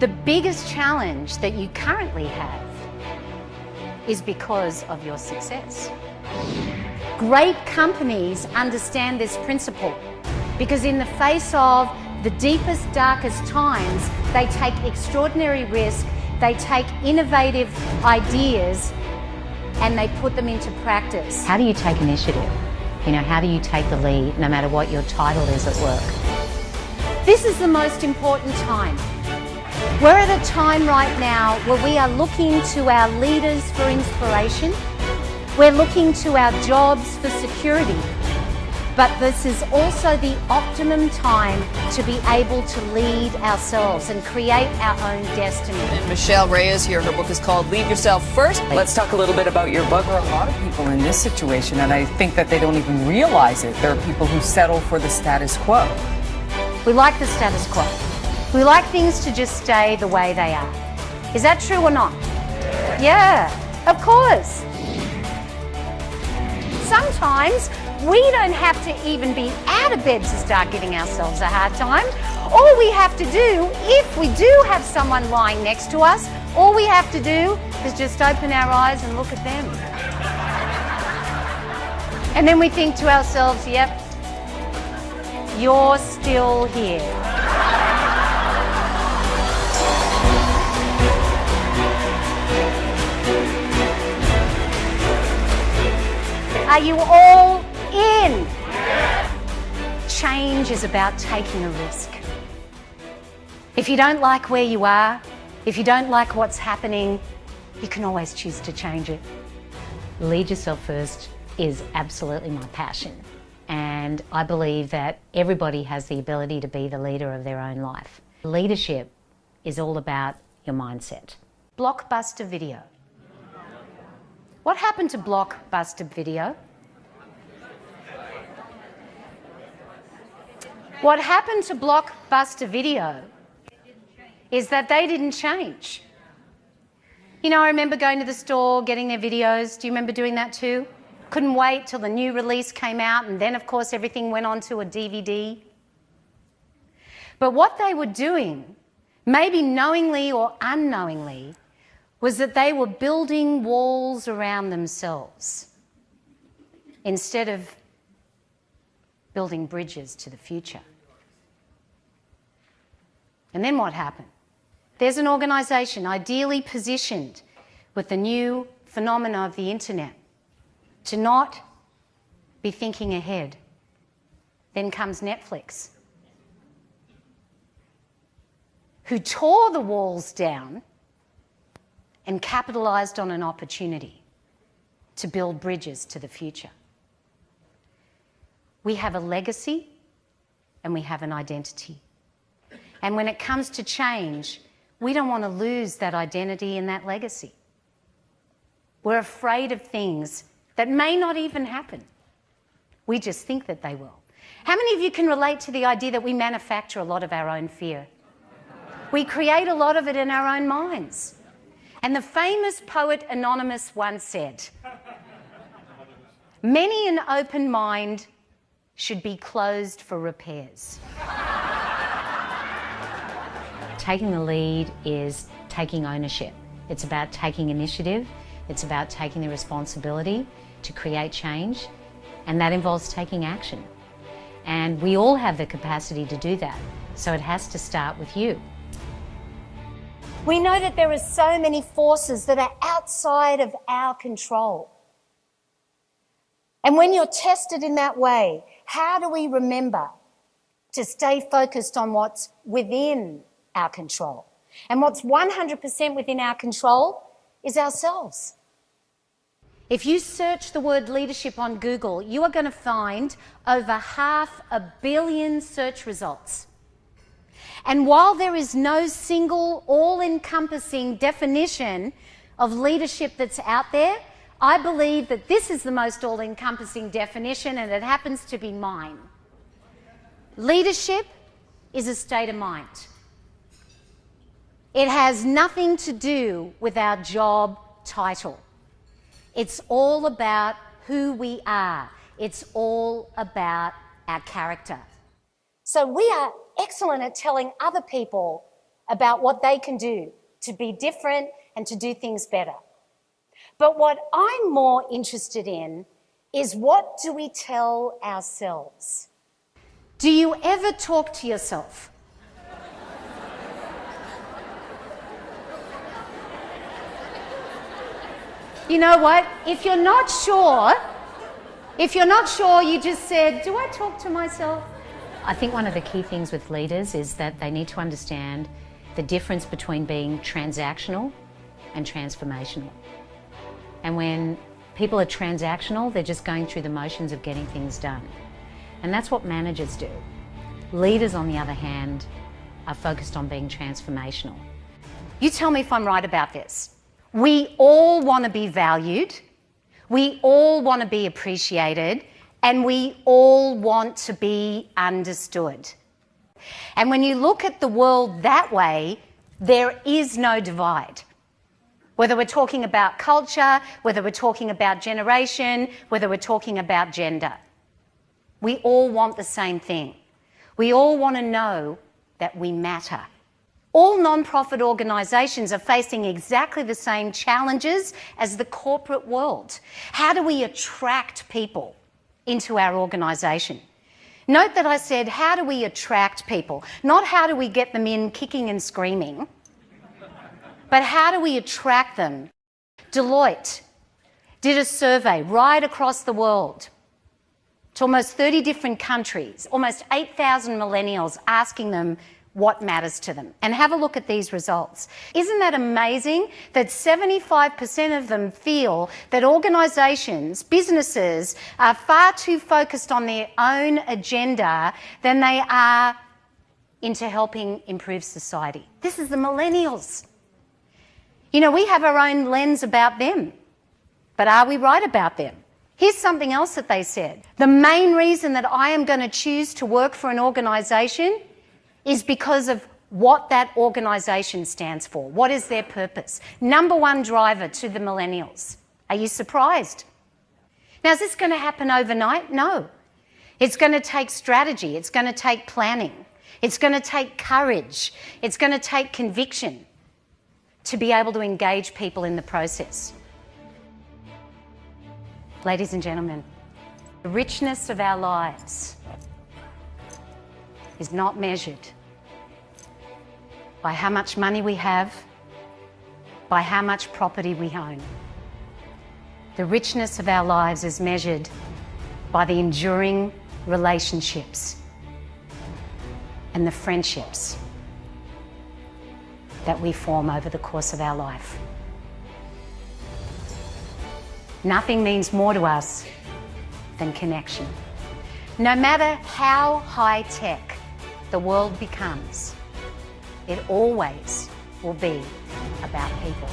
The biggest challenge that you currently have is because of your success. Great companies understand this principle because in the face of the deepest, darkest times, they take extraordinary risk, they take innovative ideas and they put them into practice. How do you take initiative? How do you take the lead no matter what your title is at work? This is the most important time. We're at a time right now where we are looking to our leaders for inspiration. We're looking to our jobs for security. But this is also the optimum time to be able to lead ourselves and create our own destiny. And Michelle Reyes here, her book is called Lead Yourself First. Let's talk a little bit about your book. There are a lot of people in this situation, and I think that they don't even realize it. There are people who settle for the status quo. We like the status quo. We like things to just stay the way they are. Is that true or not? Yeah, of course. Sometimes we don't have to even be out of bed to start giving ourselves a hard time. All we have to do, if we do have someone lying next to us, all we have to do is just open our eyes and look at them. And then we think to ourselves, yep, you're still here. Are you all in? Change is about taking a risk. If you don't like where you are, if you don't like what's happening, you can always choose to change it. Lead Yourself First is absolutely my passion. And I believe that everybody has the ability to be the leader of their own life. Leadership is all about your mindset. Blockbuster video. What happened to Blockbuster Video? What happened to Blockbuster Video is that they didn't change. I remember going to the store, getting their videos. Do you remember doing that too? Couldn't wait till the new release came out, and then, of course, everything went onto a DVD. But what they were doing, maybe knowingly or unknowingly, was that they were building walls around themselves instead of building bridges to the future. And then what happened? There's an organisation ideally positioned with the new phenomena of the internet to not be thinking ahead. Then comes Netflix, who tore the walls down and capitalised on an opportunity to build bridges to the future. We have a legacy and we have an identity. And when it comes to change, we don't want to lose that identity and that legacy. We're afraid of things that may not even happen. We just think that they will. How many of you can relate to the idea that we manufacture a lot of our own fear? We create a lot of it in our own minds. And the famous poet Anonymous once said, "Many an open mind should be closed for repairs." Taking the lead is taking ownership. It's about taking initiative. It's about taking the responsibility to create change, and that involves taking action. And we all have the capacity to do that, so it has to start with you. We know that there are so many forces that are outside of our control. And when you're tested in that way, how do we remember to stay focused on what's within our control? And what's 100% within our control is ourselves. If you search the word leadership on Google, you are going to find over 500 million search results. And while there is no single all-encompassing definition of leadership that's out there, I believe that this is the most all-encompassing definition, and it happens to be mine. Leadership is a state of mind. It has nothing to do with our job title. It's all about who we are. It's all about our character. So we are excellent at telling other people about what they can do to be different and to do things better. But what I'm more interested in is, what do we tell ourselves? Do you ever talk to yourself? You know what? If you're not sure, you just said, do I talk to myself? I think one of the key things with leaders is that they need to understand the difference between being transactional and transformational. And when people are transactional, they're just going through the motions of getting things done. And that's what managers do. Leaders, on the other hand, are focused on being transformational. You tell me if I'm right about this. We all want to be valued, we all want to be appreciated, and we all want to be understood. And when you look at the world that way, there is no divide. Whether we're talking about culture, whether we're talking about generation, whether we're talking about gender. We all want the same thing. We all want to know that we matter. All non-profit organisations are facing exactly the same challenges as the corporate world. How do we attract people into our organisation? Note that I said, how do we attract people? Not how do we get them in kicking and screaming, but how do we attract them? Deloitte did a survey right across the world to almost 30 different countries, almost 8,000 millennials, asking them what matters to them. And have a look at these results. Isn't that amazing that 75% of them feel that organisations, businesses, are far too focused on their own agenda than they are into helping improve society? This is the millennials. You know, we have our own lens about them, but are we right about them? Here's something else that they said. The main reason that I am going to choose to work for an organisation is because of what that organisation stands for. What is their purpose? Number one driver to the millennials. Are you surprised? Now, is this going to happen overnight? No. It's going to take strategy. It's going to take planning. It's going to take courage. It's going to take conviction to be able to engage people in the process. Ladies and gentlemen, the richness of our lives is not measured by how much money we have, by how much property we own. The richness of our lives is measured by the enduring relationships and the friendships that we form over the course of our life. Nothing means more to us than connection. No matter how high-tech the world becomes, it always will be about people.